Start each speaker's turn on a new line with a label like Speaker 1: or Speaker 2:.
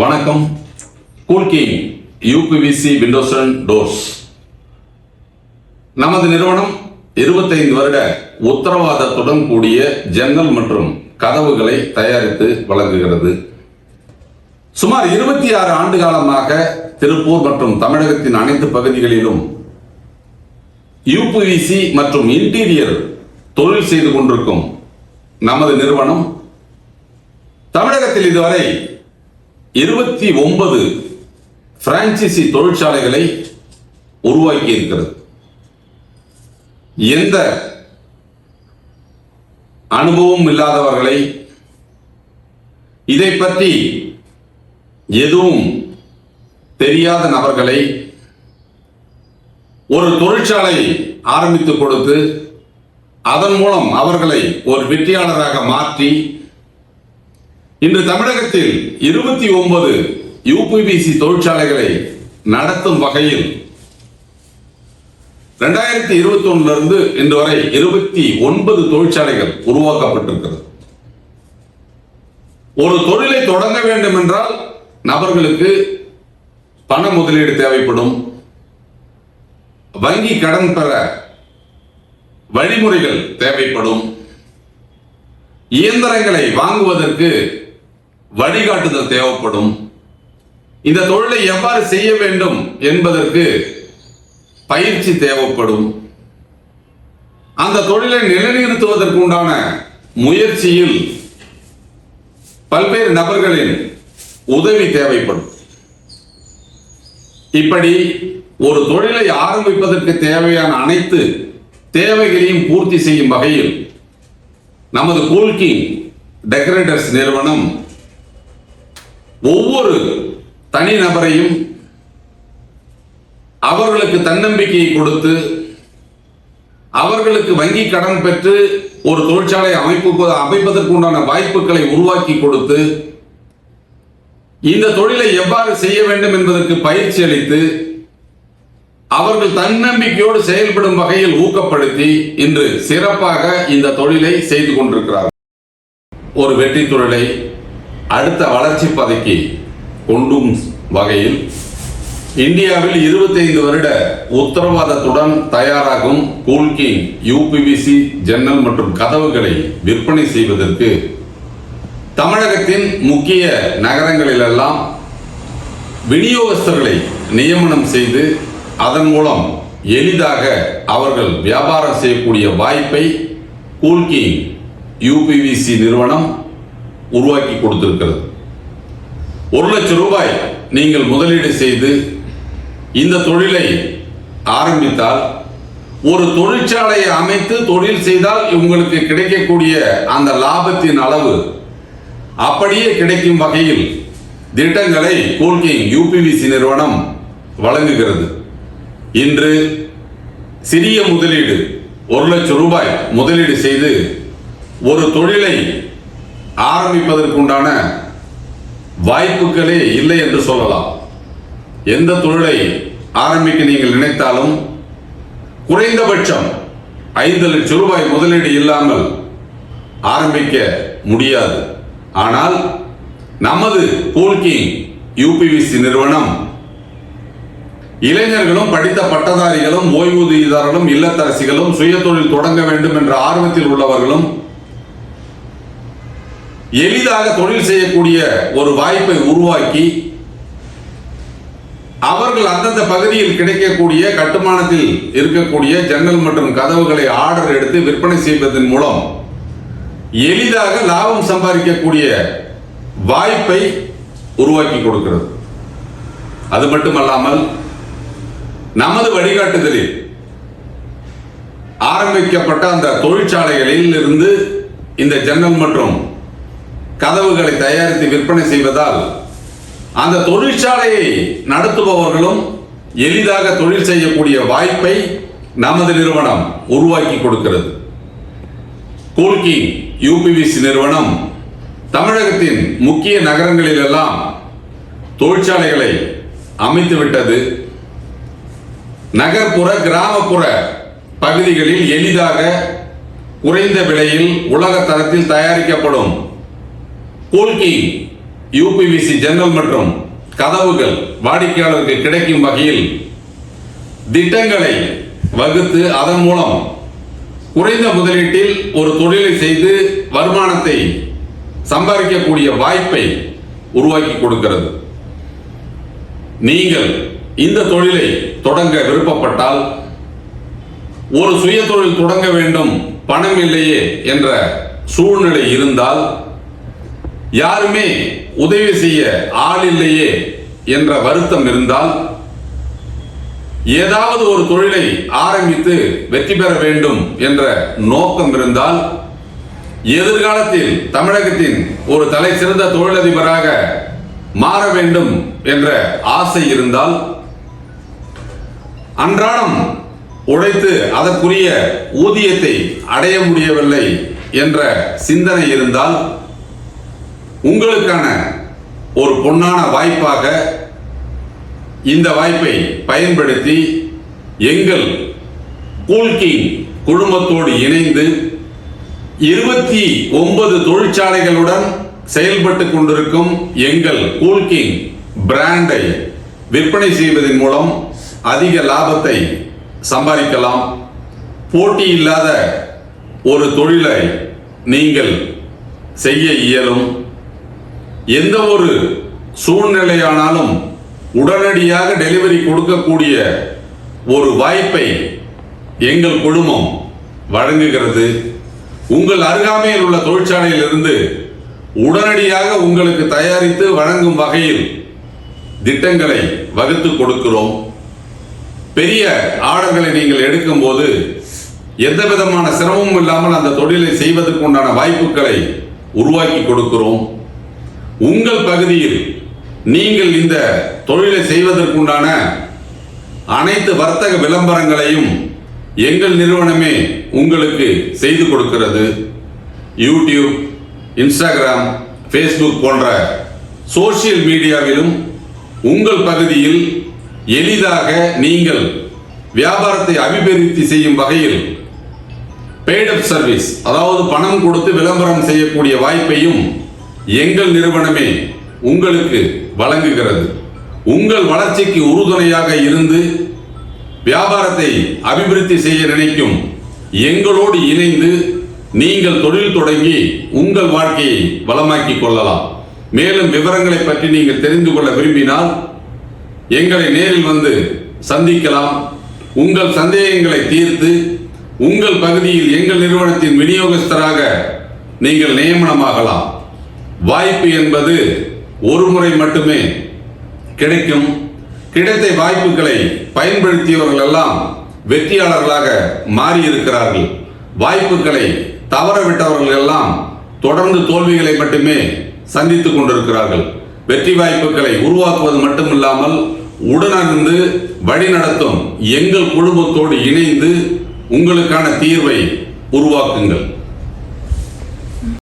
Speaker 1: வணக்கம். Coolking UPVC Windows and doors நமது நிறுவனம் 25 வருட உத்தரவாதத்துடன் கூடிய ஜன்னல் மற்றும் கதவுகளை தயாரித்து வழங்குகிறது. சுமார் 26 ஆண்டு காலமாக திருப்பூர் மற்றும் தமிழகத்தின் அனைத்து பகுதிகளிலும் யூபிவிசி மற்றும் இன்டீரியர் தொழில் செய்து கொண்டிருக்கும் நமது நிறுவனம் தமிழகத்தில் இதுவரை 29 பிரான்சைசி தொழிற்சாலைகளை உருவாக்கி இருக்கிறது. எந்த அனுபவம் இல்லாதவர்களை, இதை பற்றி எதுவும் தெரியாத நபர்களை ஒரு தொழிற்சாலை ஆரம்பித்துக் கொடுத்து அதன் மூலம் அவர்களை ஒரு வெற்றியாளராக மாற்றி இன்று தமிழகத்தில் 29 யூபிவிசி தொழிற்சாலைகளை நடத்தும் வகையில் 2021 இன்று வரை 29 தொழிற்சாலைகள் உருவாக்கப்பட்டிருக்கிறது. ஒரு தொழிலை தொடங்க வேண்டும் என்றால் நபர்களுக்கு பண முதலீடு தேவைப்படும், வங்கி கடன் பெற வழிமுறைகள் தேவைப்படும், இயந்திரங்களை வாங்குவதற்கு வழிகாட்டுதல் தேவைப்படும், இந்த தொழிலை எவ்வாறு செய்ய வேண்டும் என்பதற்கு பயிற்சி தேவைப்படும், அந்த தொழிலை நிலைநிறுத்துவதற்கு உண்டான முயற்சியில் பல்வேறு நபர்களின் உதவி தேவைப்படும். இப்படி ஒரு தொழிலை ஆரம்பிப்பதற்கு தேவையான அனைத்து தேவைகளையும் பூர்த்தி செய்யும் வகையில் நமது கூல்கிங் டெக்கரேட்டர்ஸ் நிறுவனம் ஒவ்வொரு தனிநபரையும் அவர்களுக்கு தன்னம்பிக்கையை கொடுத்து அவர்களுக்கு வங்கி கடன் பெற்று ஒரு தொழிற்சாலை அமைப்பதற்கு உண்டான வாய்ப்புகளை உருவாக்கி கொடுத்து இந்த தொழிலை எவ்வாறு செய்ய வேண்டும் என்பதற்கு பயிற்சி அளித்து அவர்கள் தன்னம்பிக்கையோடு செயல்படும் வகையில் ஊக்கப்படுத்தி இன்று சிறப்பாக இந்த தொழிலை செய்து கொண்டிருக்கிறார்கள். ஒரு வெற்றி தொழிலை அடுத்த வளர்ச்சி பாதைக்கு கொண்டும் வகையில் இந்தியாவில் 25 வருட உத்தரவாதத்துடன் தயாராகும் கூல்கிங் யூபிவிசி ஜன்னல் மற்றும் கதவுகளை விற்பனை செய்வதற்கு தமிழகத்தின் முக்கிய நகரங்களிலெல்லாம் விநியோகஸ்தர்களை நியமனம் செய்து அதன் மூலம் எளிதாக அவர்கள் வியாபாரம் செய்யக்கூடிய வாய்ப்பை கூல்கிங் யூபிவிசி நிறுவனம் உருவாக்கி கொடுத்திருக்கிறது. 1 லட்சம் ரூபாய் நீங்கள் முதலீடு செய்து இந்த தொழிலை ஆரம்பித்தால், ஒரு தொழிற்சாலையை அமைத்து தொழில் செய்தால் உங்களுக்கு கிடைக்கக்கூடிய அந்த லாபத்தின் அளவு அப்படியே கிடைக்கும் வகையில் திட்டங்களை கூல்கிங் யூபிவிசி நிறுவனம் வழங்குகிறது. இன்று சிறிய முதலீடு 1 லட்சம் ரூபாய் முதலீடு செய்து ஒரு தொழிலை ஆரம்பிப்பதற்குண்டான வாய்ப்புகளே இல்லை என்று சொல்லலாம். எந்த தொழிலை ஆரம்பிக்க நீங்கள் நினைத்தாலும் குறைந்தபட்சம் 5 லட்சம் ரூபாய் முதலீடு இல்லாமல் ஆரம்பிக்க முடியாது. ஆனால் நமது கூல்கிங் யூபிவிசி நிறுவனம் இளைஞர்களும் படித்த பட்டதாரிகளும் ஓய்வூதியதாரர்களும் இல்லத்தரசிகளும் சுய தொழில் தொடங்க வேண்டும் என்ற ஆர்வத்தில் உள்ளவர்களும் எளிதாக தொழில் செய்யக்கூடிய ஒரு வாய்ப்பை உருவாக்கி அவர்கள் அந்தந்த பகுதியில் கிடைக்கக்கூடிய கட்டுமானத்தில் இருக்கக்கூடிய ஜன்னல் மற்றும் கதவுகளை ஆர்டர் எடுத்து விற்பனை செய்வதன் மூலம் எளிதாக லாபம் சம்பாதிக்கக்கூடிய வாய்ப்பை உருவாக்கி கொடுக்கிறது. அது மட்டுமல்லாமல் நமது வழிகாட்டுதலில் ஆரம்பிக்கப்பட்ட அந்த தொழிற்சாலைகளில் இருந்து இந்த ஜன்னல் மற்றும் கதவுகளை தயாரித்து விற்பனை செய்வதால் அந்த தொழிற்சாலையை நடத்துபவர்களும் எளிதாக தொழில் செய்யக்கூடிய வாய்ப்பை நமது நிறுவனம் உருவாக்கி கொடுக்கிறது. கூல்கிங் யூபிவிசி நிறுவனம் தமிழகத்தின் முக்கிய நகரங்களிலெல்லாம் தொழிற்சாலைகளை அமைத்துவிட்டது. நகர்ப்புற கிராமப்புற பகுதிகளில் எளிதாக குறைந்த விலையில் உலக தரத்தில் தயாரிக்கப்படும் கூல்கிங் யூபிவிசி ஜன்னல் மற்றும் கதவுகள் வாடிக்கையாளருக்கு கிடைக்கும் வகையில் திட்டங்களை வகுத்து அதன் மூலம் குறைந்த முதலீட்டில் ஒரு தொழிலை செய்து வருமானத்தை சம்பாதிக்கக்கூடிய வாய்ப்பை உருவாக்கி கொடுக்கிறது. நீங்கள் இந்த தொழிலை தொடங்க விருப்பப்பட்டால், ஒரு சுய தொழில் தொடங்க வேண்டும், பணம் இல்லையே என்ற சூழ்நிலை இருந்தால், யாருமே உதவி செய்ய ஆள் இல்லையே என்ற வருத்தம் இருந்தால், ஏதாவது ஒரு தொழிலை ஆரம்பித்து வெற்றி பெற வேண்டும் என்ற நோக்கம் இருந்தால், எதிர்காலத்தில் தமிழகத்தின் ஒரு தலை சிறந்த தொழிலதிபராக மாற வேண்டும் என்ற ஆசை இருந்தால், அன்றாடம் உழைத்து அதற்குரிய ஊதியத்தை அடைய முடியவில்லை என்ற சிந்தனை இருந்தால், உங்களுக்கான ஒரு பொன்னான வாய்ப்பாக இந்த வாய்ப்பை பயன்படுத்தி எங்கள் கூல்கிங் குழுமத்தோடு இணைந்து 29 தொழிற்சாலைகளுடன் செயல்பட்டு கொண்டிருக்கும் எங்கள் கூல்கிங் பிராண்டை விற்பனை செய்வதன் மூலம் அதிக லாபத்தை சம்பாதிக்கலாம். போட்டி இல்லாத ஒரு தொழிலை நீங்கள் செய்ய இயலும். எந்த ஒரு சூழ்நிலையானாலும் உடனடியாக டெலிவரி கொடுக்கக்கூடிய ஒரு வாய்ப்பை எங்கள் குழுமம் வழங்குகிறது. உங்கள் அருகாமையில் உள்ள தொழிற்சாலையில் இருந்து உடனடியாக உங்களுக்கு தயாரித்து வழங்கும் வகையில் திட்டங்களை வகுத்து கொடுக்கிறோம். பெரிய ஆர்டர்களை நீங்கள் எடுக்கும் போது எந்த விதமான சிரமமும் இல்லாமல் அந்த தொழிலை செய்வதற்கு உண்டான வாய்ப்புகளை உருவாக்கி கொடுக்கிறோம். உங்கள் பகுதியில் நீங்கள் இந்த தொழிலை செய்வதற்குண்டான அனைத்து வர்த்தக விளம்பரங்களையும் எங்கள் நிறுவனமே உங்களுக்கு செய்து கொடுக்கிறது. யூடியூப், இன்ஸ்டாகிராம், ஃபேஸ்புக் போன்ற சோசியல் மீடியாவிலும் உங்கள் பகுதியில் எளிதாக நீங்கள் வியாபாரத்தை அபிவிருத்தி செய்யும் வகையில் பெய்ட் அப் சர்வீஸ், அதாவது பணம் கொடுத்து விளம்பரம் செய்யக்கூடிய வாய்ப்பையும் எங்கள் நிறுவனமே உங்களுக்கு வழங்குகிறது. உங்கள் வளர்ச்சிக்கு உறுதுணையாக இருந்து வியாபாரத்தை அபிவிருத்தி செய்ய நினைக்கும் எங்களோடு இணைந்து நீங்கள் தொழில் தொடங்கி உங்கள் வாழ்க்கையை வளமாக்கிக் கொள்ளலாம். மேலும் விவரங்களை பற்றி நீங்கள் தெரிந்து கொள்ள விரும்பினால் எங்களை நேரில் வந்து சந்திக்கலாம். உங்கள் சந்தேகங்களை தீர்த்து உங்கள் பகுதியில் எங்கள் நிறுவனத்தின் விநியோகஸ்தராக நீங்கள் நியமனமாகலாம். வாய்ப்பு என்பது ஒரு முறை மட்டுமே கிடைக்கும். கிடைத்த வாய்ப்புகளை பயன்படுத்தியவர்கள் எல்லாம் வெற்றியாளர்களாக மாறியிருக்கிறார்கள். வாய்ப்புகளை தவறவிட்டவர்கள் எல்லாம் தொடர்ந்து தோல்விகளை மட்டுமே சந்தித்துக் கொண்டிருக்கிறார்கள். வெற்றி வாய்ப்புகளை உருவாக்குவது மட்டுமில்லாமல் உடனிருந்து வழிநடத்தும் எங்கள் குழுமத்தோடு இணைந்து உங்களுக்கான தீர்வை உருவாக்குங்கள்.